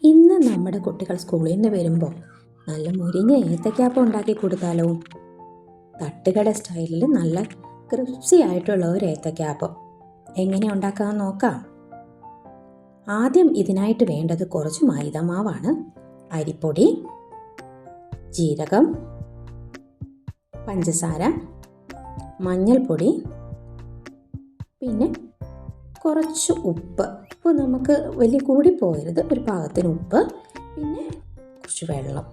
ഇന്ന് നമ്മുടെ കുട്ടികൾ സ്കൂളിൽ നിന്ന് വരുമ്പോൾ നല്ല മുരിഞ്ഞ ഏത്തയ്ക്കാപ്പം ഉണ്ടാക്കി കൊടുത്താലോ? തട്ടുകട സ്റ്റൈലിൽ നല്ല ക്രിസ്പി ആയിട്ടുള്ള ഒരു ഏത്തയ്ക്കാപ്പം എങ്ങനെ ഉണ്ടാക്കാമെന്ന് നോക്കാം. ആദ്യം ഇതിനായിട്ട് വേണ്ടത് കുറച്ച് മൈദമാവാണ്. അരിപ്പൊടി, ജീരകം, പഞ്ചസാര, മഞ്ഞൾപ്പൊടി, പിന്നെ കുറച്ച് ഉപ്പ്. നമുക്ക് വലിയ കൂടി പോകരുത്, ഒരു പാകത്തിന് ഉപ്പ്, പിന്നെ കുറച്ച് വെള്ളം.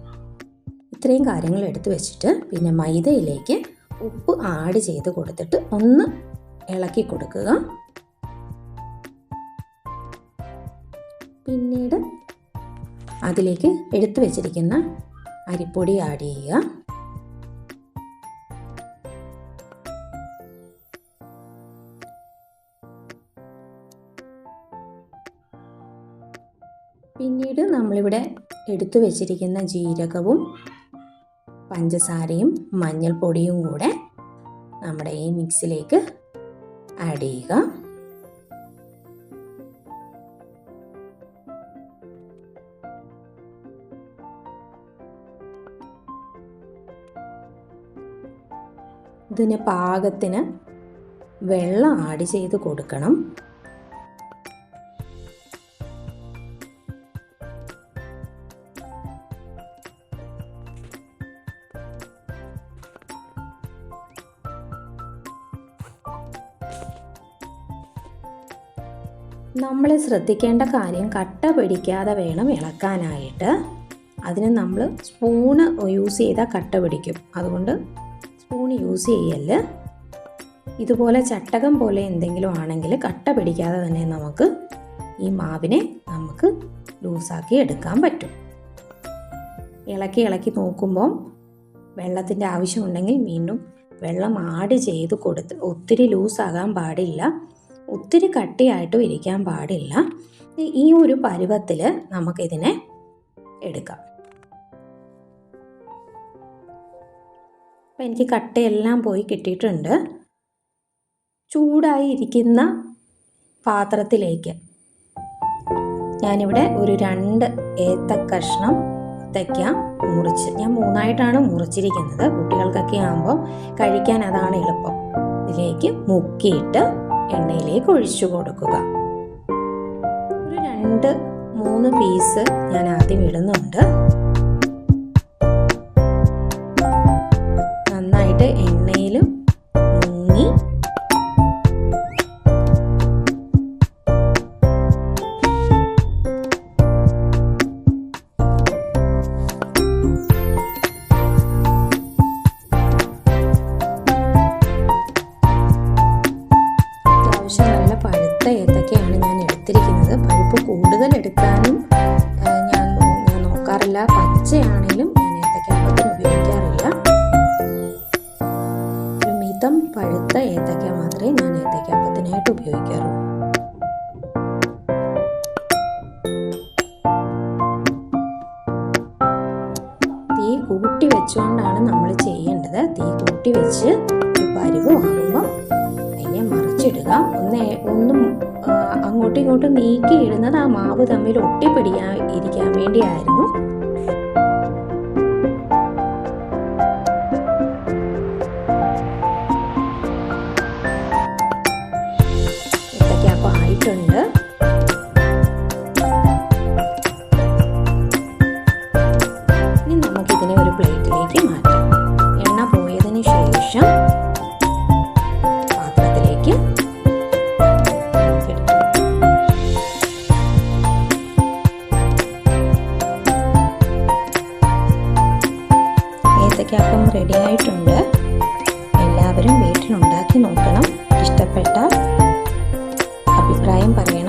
ഇത്രയും കാര്യങ്ങൾ എടുത്തു വെച്ചിട്ട് പിന്നെ മൈദയിലേക്ക് ഉപ്പ് ആഡ് ചെയ്ത് കൊടുത്തിട്ട് ഒന്ന് ഇളക്കി കൊടുക്കുക. പിന്നീട് അതിലേക്ക് എടുത്തു വെച്ചിരിക്കുന്ന അരിപ്പൊടി ആഡ് ചെയ്യുക. പിന്നീട് നമ്മളിവിടെ എടുത്തു വെച്ചിരിക്കുന്ന ജീരകവും പഞ്ചസാരയും മഞ്ഞൾപ്പൊടിയും കൂടെ നമ്മുടെ ഈ മിക്സിലേക്ക് ആഡ് ചെയ്യുക. ഇതിന് പാകത്തിന് വെള്ളം ആഡ് ചെയ്ത് കൊടുക്കണം. നമ്മൾ ശ്രദ്ധിക്കേണ്ട കാര്യം കട്ട പിടിക്കാതെ വേണം ഇളക്കാനായിട്ട്. അതിന് നമ്മൾ സ്പൂണ് യൂസ് ചെയ്താൽ കട്ട പിടിക്കും, അതുകൊണ്ട് സ്പൂൺ യൂസ് ചെയ്യല്. ഇതുപോലെ ചട്ടകം പോലെ എന്തെങ്കിലും ആണെങ്കിൽ കട്ട പിടിക്കാതെ തന്നെ നമുക്ക് ഈ മാവിനെ നമുക്ക് ലൂസാക്കി എടുക്കാൻ പറ്റും. ഇളക്കി നോക്കുമ്പോൾ വെള്ളത്തിൻ്റെ ആവശ്യമുണ്ടെങ്കിൽ വീണ്ടും വെള്ളം ആഡ് ചെയ്ത് കൊടുത്ത്, ഒത്തിരി ലൂസാകാൻ പാടില്ല, ഒത്തിരി കട്ടിയായിട്ടും ഇരിക്കാൻ പാടില്ല. ഈ ഒരു പരുവത്തിൽ നമുക്കിതിനെ എടുക്കാം. അപ്പം എനിക്ക് കട്ടയെല്ലാം പോയി കിട്ടിയിട്ടുണ്ട്. ചൂടായി ഇരിക്കുന്ന പാത്രത്തിലേക്ക് ഞാനിവിടെ ഒരു 2 ഏത്തക്കഷ്ണം ഏത്തയ്ക്ക മുറിച്ച്, ഞാൻ 3ആയിട്ടാണ് മുറിച്ചിരിക്കുന്നത്. കുട്ടികൾക്കൊക്കെ ആകുമ്പോൾ കഴിക്കാൻ അതാണ് എളുപ്പം. ഇതിലേക്ക് മുക്കിയിട്ട് എണ്ണയിലേക്ക് ഒഴിച്ചു കൊടുക്കുക. ഒരു 2-3 പീസ് ഞാൻ ആദ്യം ഇടുന്നുണ്ട്. നന്നായിട്ട് എണ്ണയിൽ മുങ്ങി പഴുത്ത ഏത്തക്കയാണ് ഞാൻ എടുത്തിരിക്കുന്നത്. പഴുപ്പ് കൂടുതൽ എടുക്കാനും ഞാൻ നോക്കാറില്ല. പച്ചയാണെങ്കിലും ഞാൻ ഏത്തക്കാപ്പത്തിന് ഉപയോഗിക്കാറില്ല. ഒരു മിതം പഴുത്ത ഏത്തക്ക മാത്രമേ ഞാൻ ഏത്തക്കാപ്പത്തിനായിട്ട് ഉപയോഗിക്കാറുള്ളൂ. തീ കൂട്ടി വെച്ചുകൊണ്ടാണ് നമ്മൾ ചെയ്യേണ്ടത്. തീ കൂട്ടി വെച്ച് ഒരു പരുവ് ആകുമ്പോൾ അതിനെ മറിച്ചിടുക. ഒന്നും അങ്ങോട്ടും ഇങ്ങോട്ടും നീക്കിയിടുന്നത് ആ മാവ് തമ്മിൽ ഇരിക്കാൻ വേണ്ടിയായിരുന്നു. ഏത്തയ്ക്കാപ്പം ആയിട്ടുണ്ട്. ഇനി നമുക്കിതിനെ ഒരു പ്ലേറ്റിലേക്ക് മാറ്റാം. എണ്ണ പോയതിന് ശേഷം ഏത്തയ്ക്കാപ്പം റെഡി ആയിട്ടുണ്ട്. എല്ലാവരും വീട്ടിലുണ്ടാക്കി നോക്കണം. ഇഷ്ടപ്പെട്ട അഭിപ്രായം പറയണം.